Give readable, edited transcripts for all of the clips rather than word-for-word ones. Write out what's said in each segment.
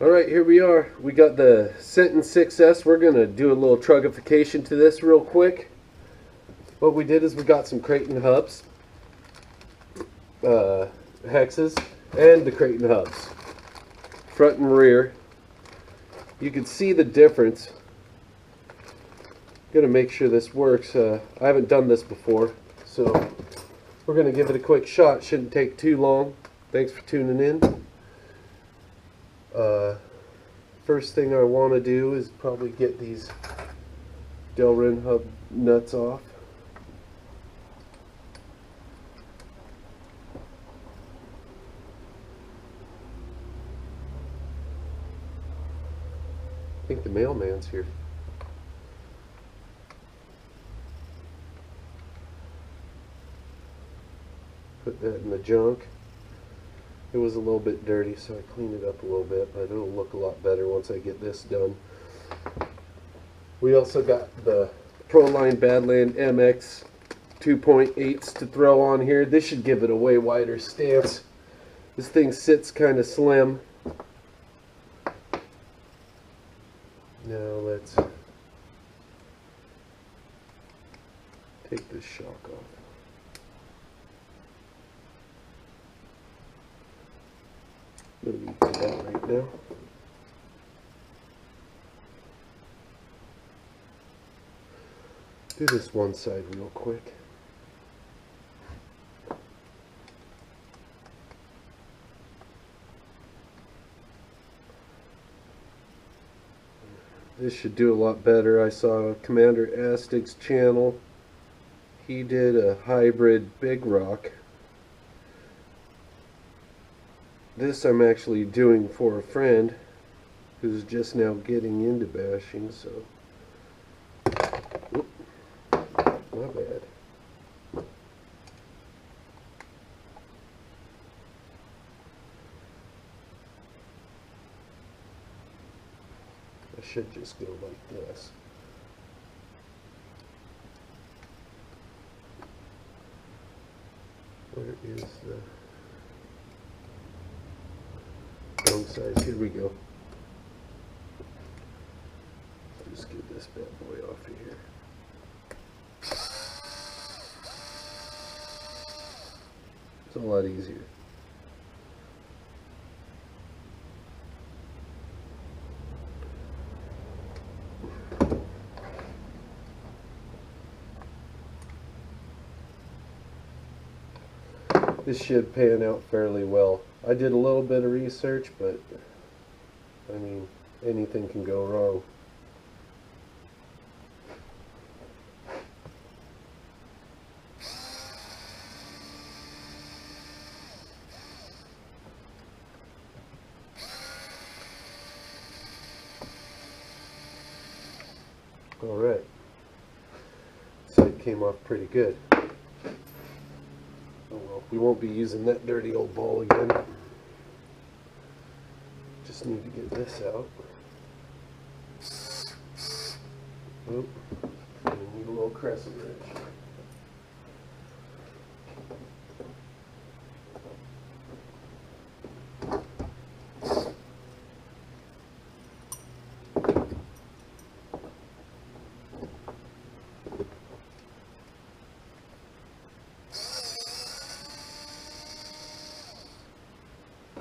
Alright, here we are. We got the Senton 6S. We're going to do a little truggification to this real quick. What we did is we got some Creighton hubs, hexes, and the Creighton hubs, front and rear. You can see the difference. Gonna make sure this works. I haven't done this before, so we're gonna give it a quick shot. Shouldn't take too long. Thanks for tuning in. First thing I want to do is probably get these Delrin hub nuts off. I think the mailman's here. Put that in the junk. It was a little bit dirty, so I cleaned it up a little bit, but it'll look a lot better once I get this done. We also got the Proline Badland MX 2.8s to throw on here. This should give it a way wider stance. This thing sits kind of slim. Now let's take this shock off. I'm going to do that right now. Do this one side real quick. This should do a lot better. I saw Commander Astig's channel. He did a hybrid big rock. This I'm actually doing for a friend who's just now getting into bashing, so oop, my bad. I should just go like this. Where is the wrong size? Here we go. Just get this bad boy off of here. It's a lot easier. This should pan out fairly well. I did a little bit of research, but I mean, anything can go wrong. All right, so it came off pretty good. Oh well, we won't be using that dirty old ball again. Just need to get this out. Oop, I need a little crescent wrench.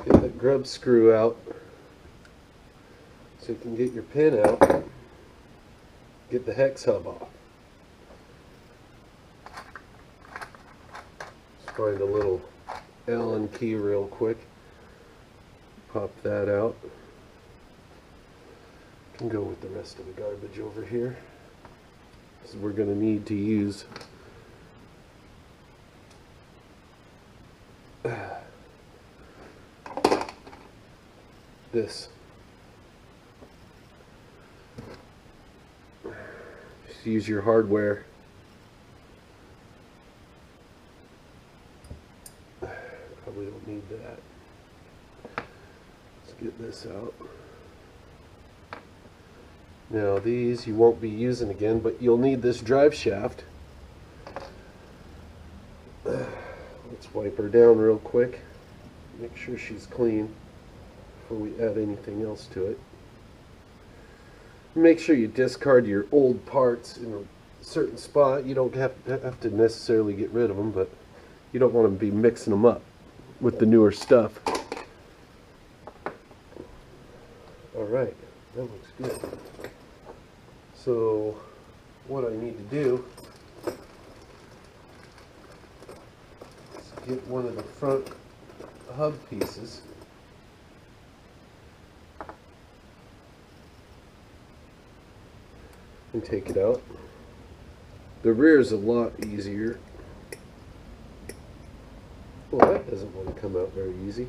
Get that grub screw out so you can get your pin out. Get the hex hub off. Let's find a little Allen key real quick. Pop that out. Can go with the rest of the garbage over here. So we're going to need to use this. Just use your hardware. Probably don't need that. Let's get this out. Now these you won't be using again, but you'll need this drive shaft. Let's wipe her down real quick. Make sure she's clean before we add anything else to it. Make sure you discard your old parts in a certain spot. You don't have to necessarily get rid of them, but you don't want to be mixing them up with the newer stuff. Alright, that looks good. So what I need to do is get one of the front hub pieces and take it out. The rear is a lot easier. Well, that doesn't want to come out very easy.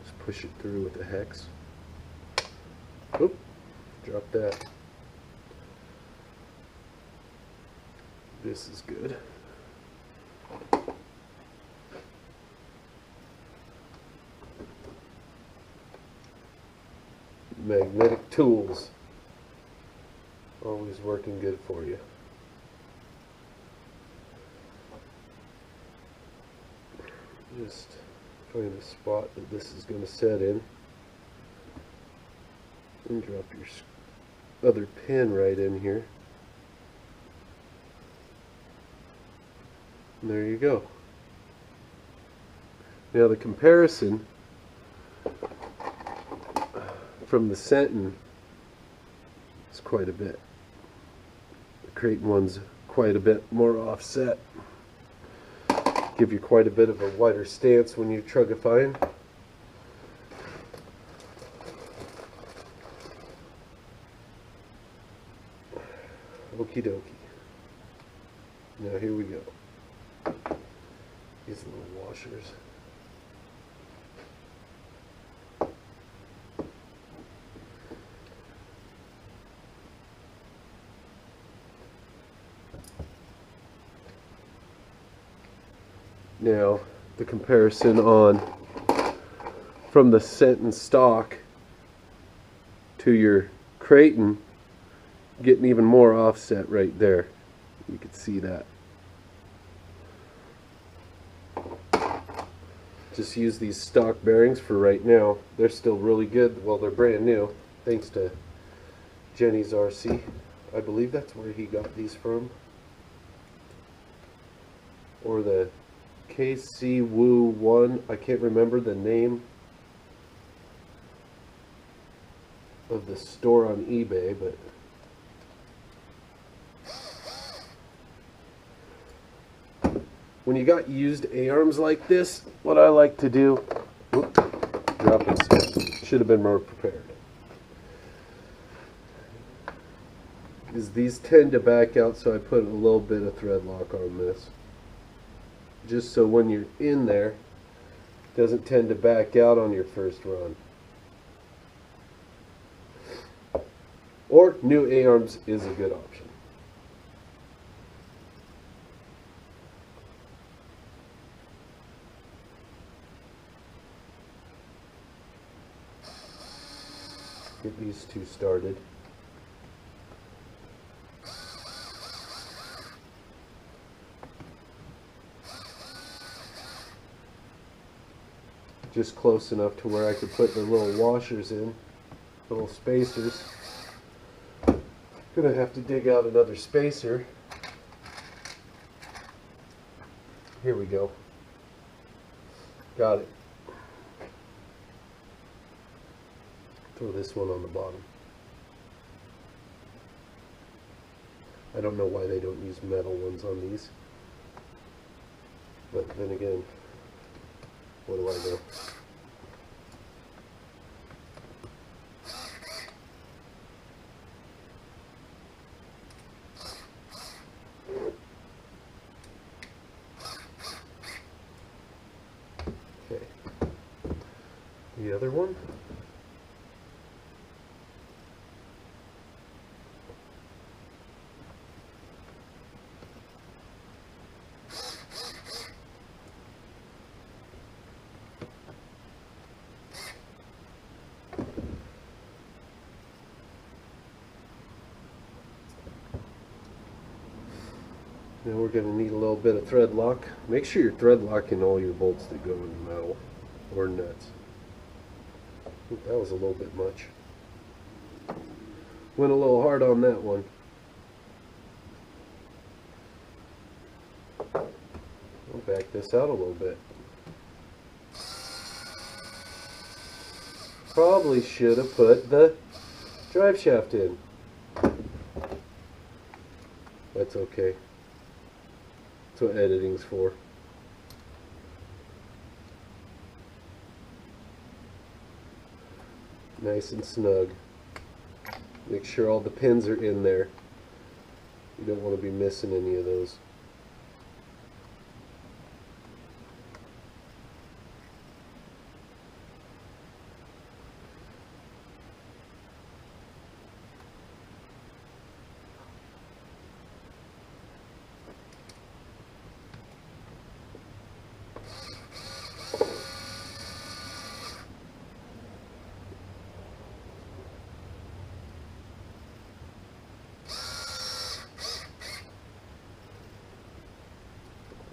Just push it through with the hex. Oop, drop that. This is good. Magnetic tools. Always working good for you. Just find a spot that this is going to set in. And drop your other pin right in here. And there you go. Now the comparison from the Senton is quite a bit. The Creighton one's quite a bit more offset. Give you quite a bit of a wider stance when you're trugifying. Okie dokie. Now here we go. These little washers. Now the comparison on from the Senton stock to your Creighton, getting even more offset right there. You can see that. Just use these stock bearings for right now. They're still really good. Well, they're brand new, thanks to Jenny's RC. I believe that's where he got these from. Or the KC Woo 1. I can't remember the name of the store on eBay, but when you got used A-arms like this, what I like to do, dropping stuff, should have been more prepared, is these tend to back out, so I put a little bit of thread lock on this. Just so when you're in there, it doesn't tend to back out on your first run. Or new A-arms is a good option. Get these two started. Just close enough to where I could put the little washers in, little spacers. Gonna have to dig out another spacer. Here we go. Got it. Throw this one on the bottom. I don't know why they don't use metal ones on these, but then again, what do I know? Okay. The other one. Now we're going to need a little bit of thread lock. Make sure you're thread locking all your bolts that go in the metal or nuts. That was a little bit much. Went a little hard on that one. I'll back this out a little bit. Probably should have put the drive shaft in. That's okay. That's what editing's for. Nice and snug. Make sure all the pins are in there. You don't want to be missing any of those.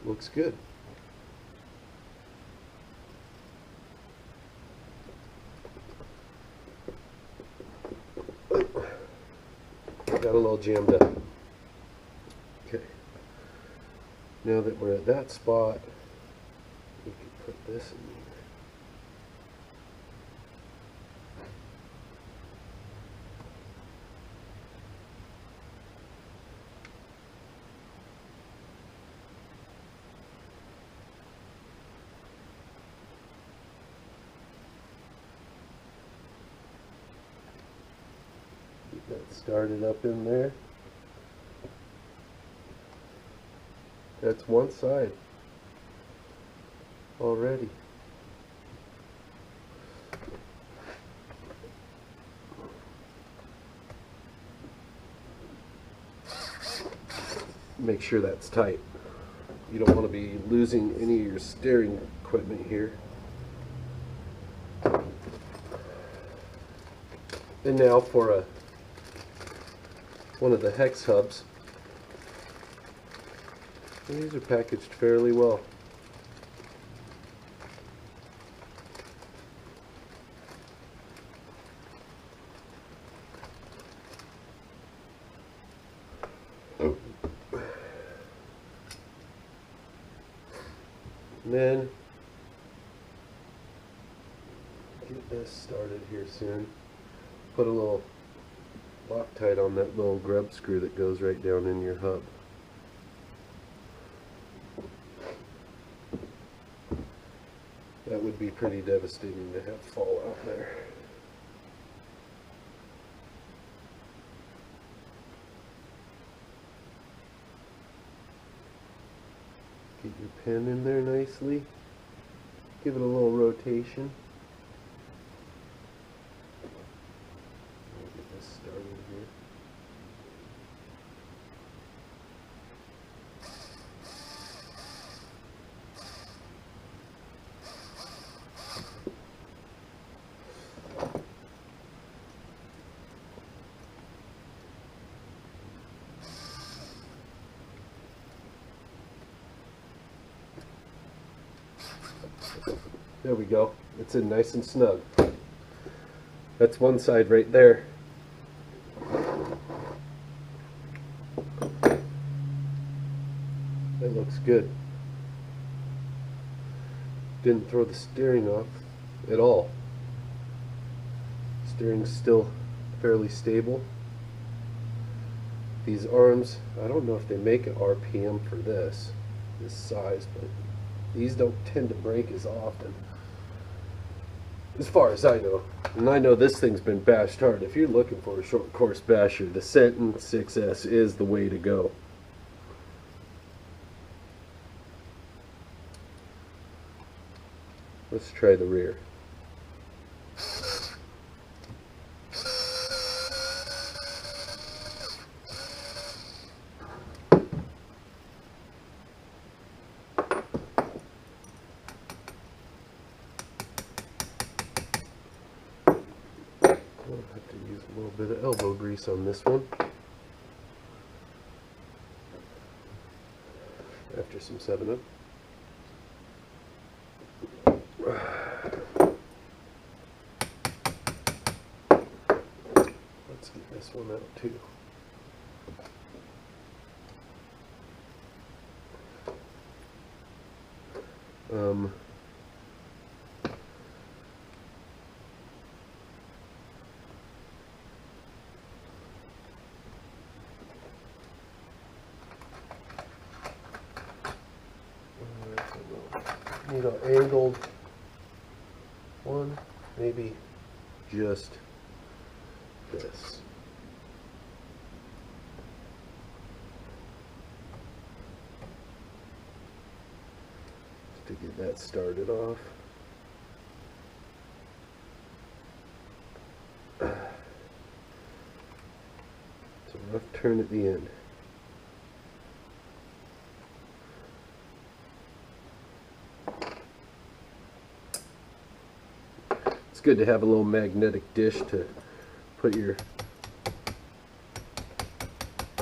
Looks good. Got a little jammed up. Okay. Now that we're at that spot, we can put this in there. That started up in there. That's one side already. Make sure that's tight. You don't want to be losing any of your steering equipment here. And now for one of the hex hubs. These are packaged fairly well. And then get this started here soon. Put a little Loctite on that little grub screw that goes right down in your hub. That would be pretty devastating to have fall out there. Get your pin in there nicely. Give it a little rotation. Get this started here. There we go. It's in nice and snug. That's one side right there. That looks good. Didn't throw the steering off at all. Steering's still fairly stable. These arms, I don't know if they make an RPM for this size, but these don't tend to break as often, as far as I know. And I know this thing's been bashed hard. If you're looking for a short course basher, the Senton 6S is the way to go. Let's try the rear. I'll have to use a little bit of elbow grease on this one. After some 7-Up. Let's get this one out too. Need an angled one, maybe just this. To get that started off. It's a rough turn at the end. It's good to have a little magnetic dish to put your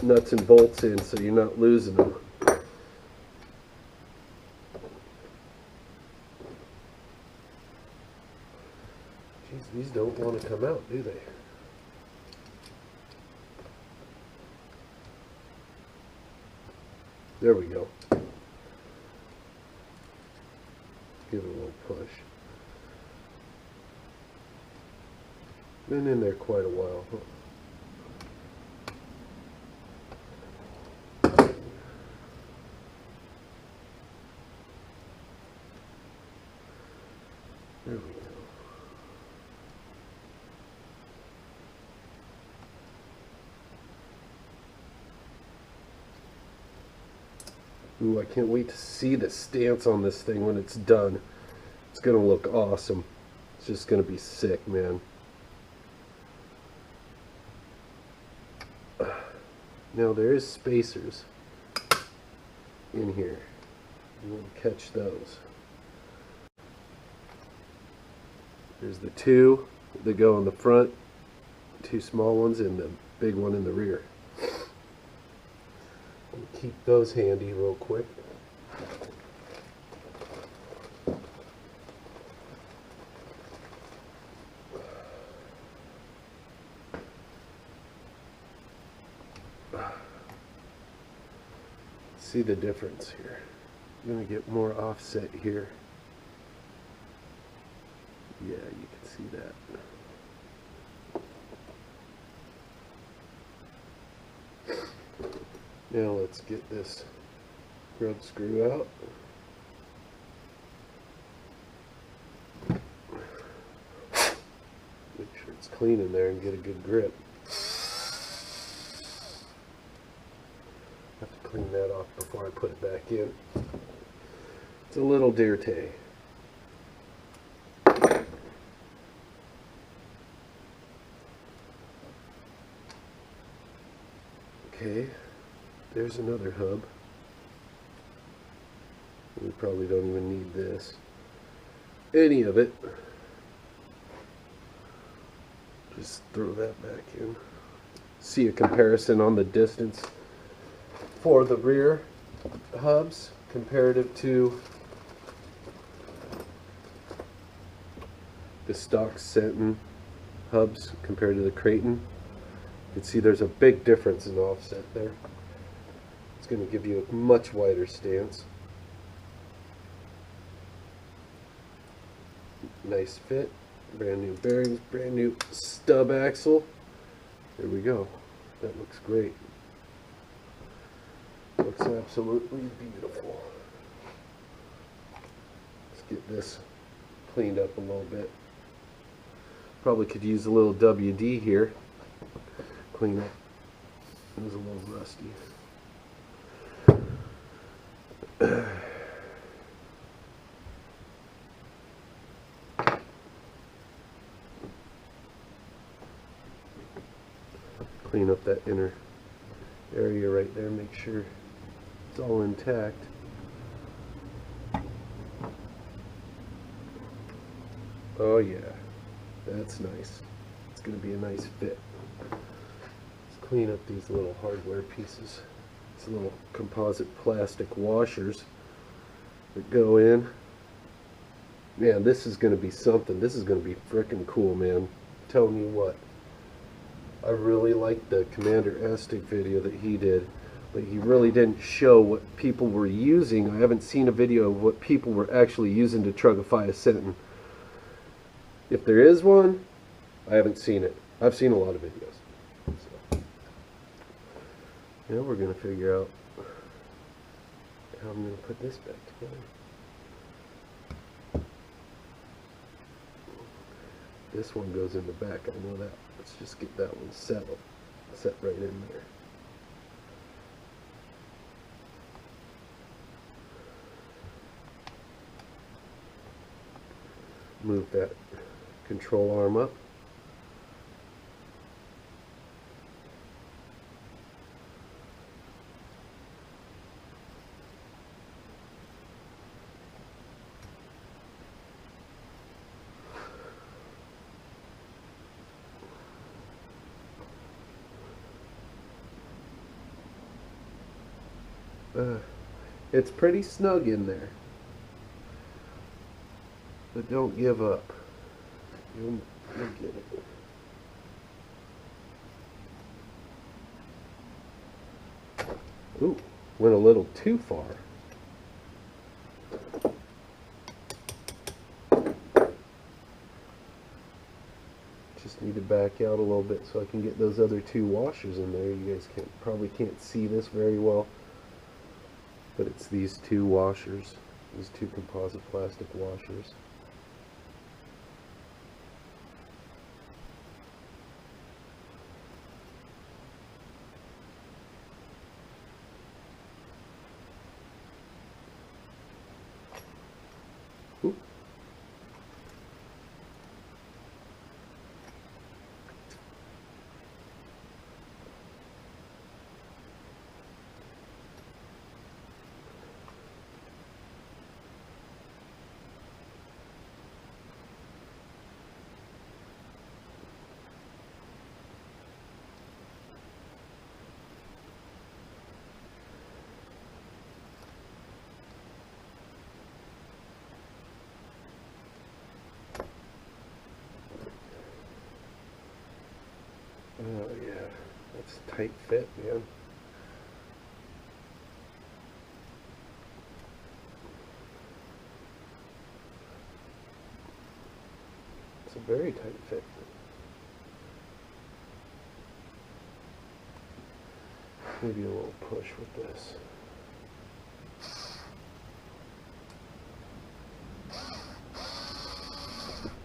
nuts and bolts in so you're not losing them. Geez, these don't want to come out, do they? There we go. Give it a little push. Been in there quite a while. There we go. Ooh, I can't wait to see the stance on this thing when it's done. It's gonna look awesome. It's just gonna be sick, man. Now there is spacers in here. You want to catch those. There's the two that go in the front, two small ones, and the big one in the rear. We'll keep those handy real quick. See the difference here. I'm going to get more offset here. Yeah, you can see that. Now let's get this grub screw out. Make sure it's clean in there and get a good grip. Have to clean that off before I put it back in. It's a little dirty. Okay, there's another hub. We probably don't even need this. Any of it. Just throw that back in. See a comparison on the distance for the rear hubs comparative to the stock Senton hubs compared to the Creighton. You can see there's a big difference in offset there. It's going to give you a much wider stance. Nice fit. Brand new bearings, brand new stub axle. There we go. That looks great. Looks absolutely beautiful. Let's get this cleaned up a little bit. Probably could use a little WD here. Clean up. It was a little rusty. Clean up that inner area right there. Make sure it's all intact. Oh yeah, that's nice. It's going to be a nice fit. Clean up these little hardware pieces. These little composite plastic washers that go in. Man, this is going to be something. This is going to be frickin' cool, man. I'm telling you what. I really liked the Commander Aztec video that he did, but he really didn't show what people were using. I haven't seen a video of what people were actually using to Trugify a Senton. If there is one, I haven't seen it. I've seen a lot of videos. So, now we're going to figure out how I'm going to put this back together. This one goes in the back, I know that. Let's just get that one set right in there. Move that control arm up. It's pretty snug in there, but don't give up. You'll get it. Ooh, went a little too far. Just need to back out a little bit so I can get those other two washers in there. You guys probably can't see this very well, but it's these two washers, these two composite plastic washers. Ooh. Oh yeah, that's a tight fit, man. It's a very tight fit. Maybe a little push with this.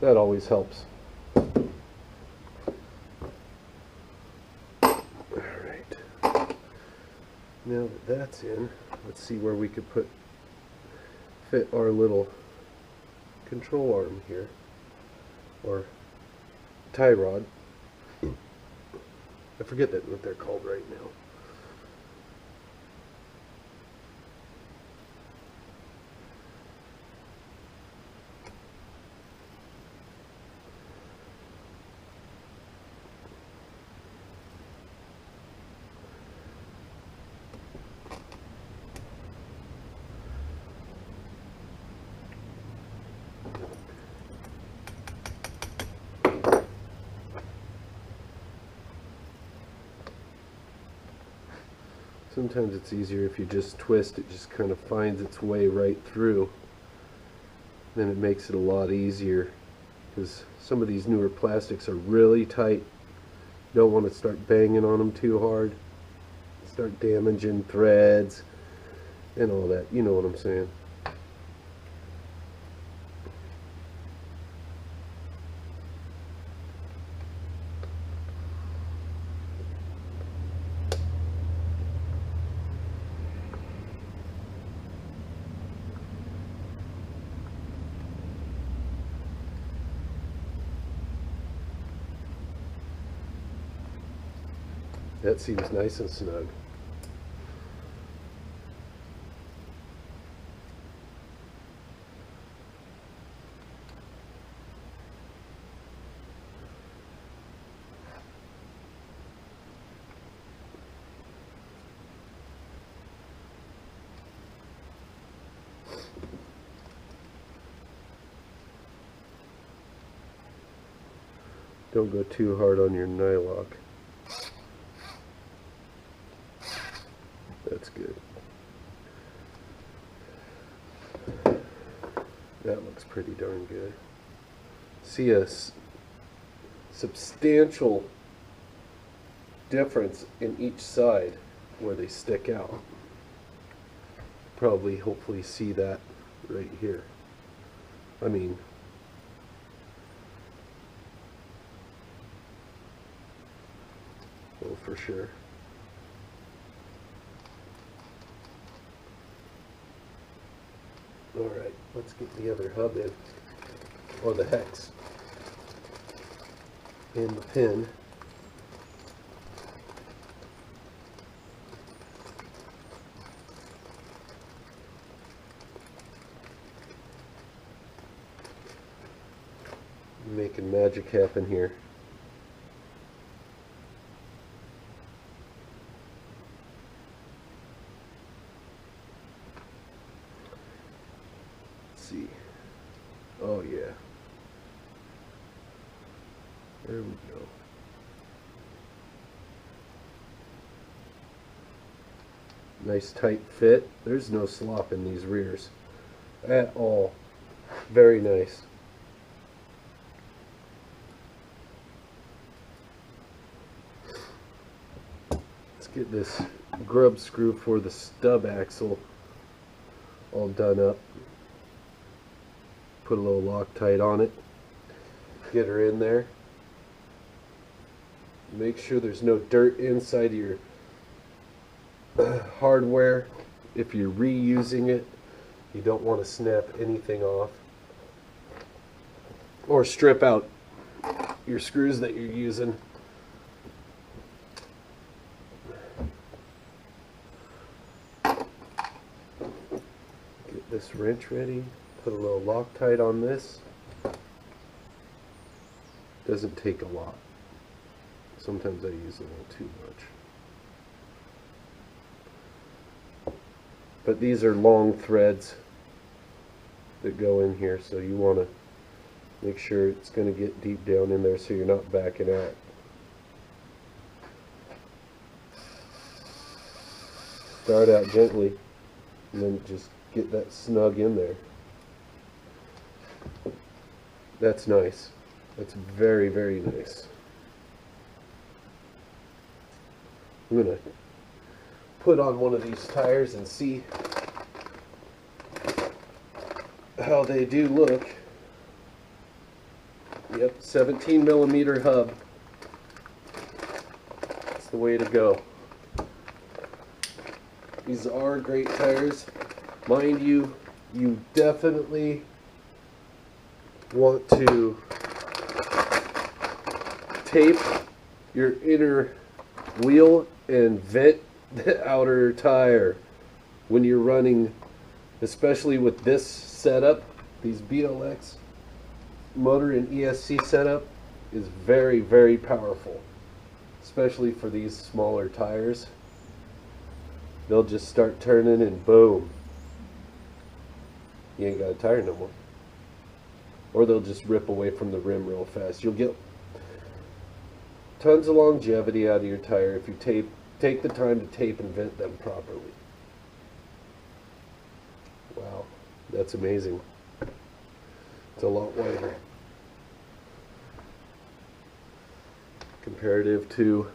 That always helps. Now that that's in, let's see where we could fit our little control arm here, or tie rod. I forget what they're called right now. Sometimes it's easier if you just twist, it just kind of finds its way right through. Then it makes it a lot easier, because some of these newer plastics are really tight. You don't want to start banging on them too hard. Start damaging threads and all that. You know what I'm saying. That seems nice and snug. Don't go too hard on your nylock. pretty darn good. See a substantial difference in each side where they stick out. Probably, hopefully see that right here. I mean, oh, for sure. Alright, let's get the other hub in, or the hex, and the pin. Making magic happen here. See. Oh yeah. There we go. Nice tight fit. There's no slop in these rears at all. Very nice. Let's get this grub screw for the stub axle all done up. Put a little Loctite on it. Get her in there. Make sure there's no dirt inside of your hardware. If you're reusing it, you don't want to snap anything off. Or strip out your screws that you're using. Get this wrench ready. Put a little Loctite on this. Doesn't take a lot. Sometimes I use a little too much. But these are long threads that go in here, so you want to make sure it's going to get deep down in there so you're not backing out. Start out gently and then just get that snug in there. That's nice. That's very, very nice. I'm going to put on one of these tires and see how they do look. Yep, 17 millimeter hub. That's the way to go. These are great tires. Mind you, you definitely want to tape your inner wheel and vent the outer tire when you're running, especially with this setup. These BLX motor and ESC setup is very, very powerful, especially for these smaller tires. They'll just start turning and boom, you ain't got a tire no more. Or they'll just rip away from the rim real fast. You'll get tons of longevity out of your tire if you take the time to tape and vent them properly. Wow, that's amazing. It's a lot wider comparative to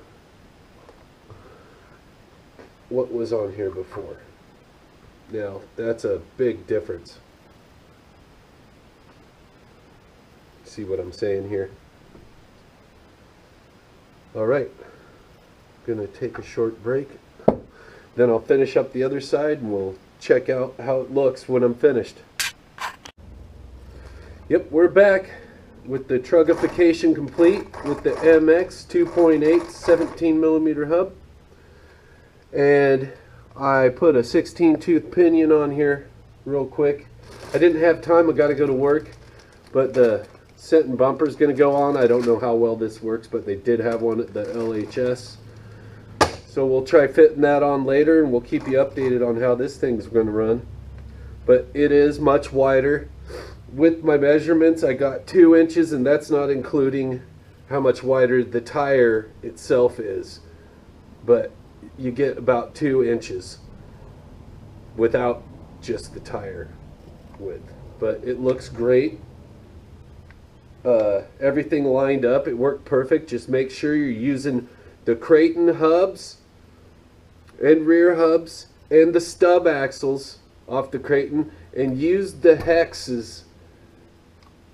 what was on here before. Now, that's a big difference. See what I'm saying here? Alright, gonna take a short break, then I'll finish up the other side and we'll check out how it looks when I'm finished. Yep, we're back with the Truggification complete with the MX 2.8 17 millimeter hub, and I put a 16 tooth pinion on here real quick. I didn't have time, I gotta go to work, but the Senton bumper is going to go on. I don't know how well this works, but they did have one at the LHS. So we'll try fitting that on later, and we'll keep you updated on how this thing's going to run. But it is much wider. With my measurements, I got 2 inches, and that's not including how much wider the tire itself is. But you get about 2 inches without just the tire width. But it looks great. everything lined up. It worked perfect. Just make sure you're using the Creighton hubs and rear hubs and the stub axles off the Creighton, and use the hexes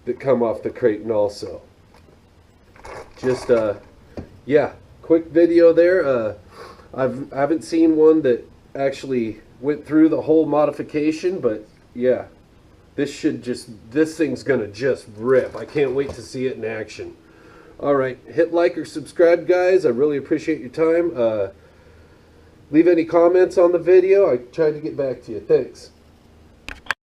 that come off the Creighton also. Just yeah, quick video there. I haven't seen one that actually went through the whole modification, but yeah, this thing's gonna just rip. I can't wait to see it in action. Alright, hit like or subscribe, guys. I really appreciate your time. Leave any comments on the video. I tried to get back to you. Thanks.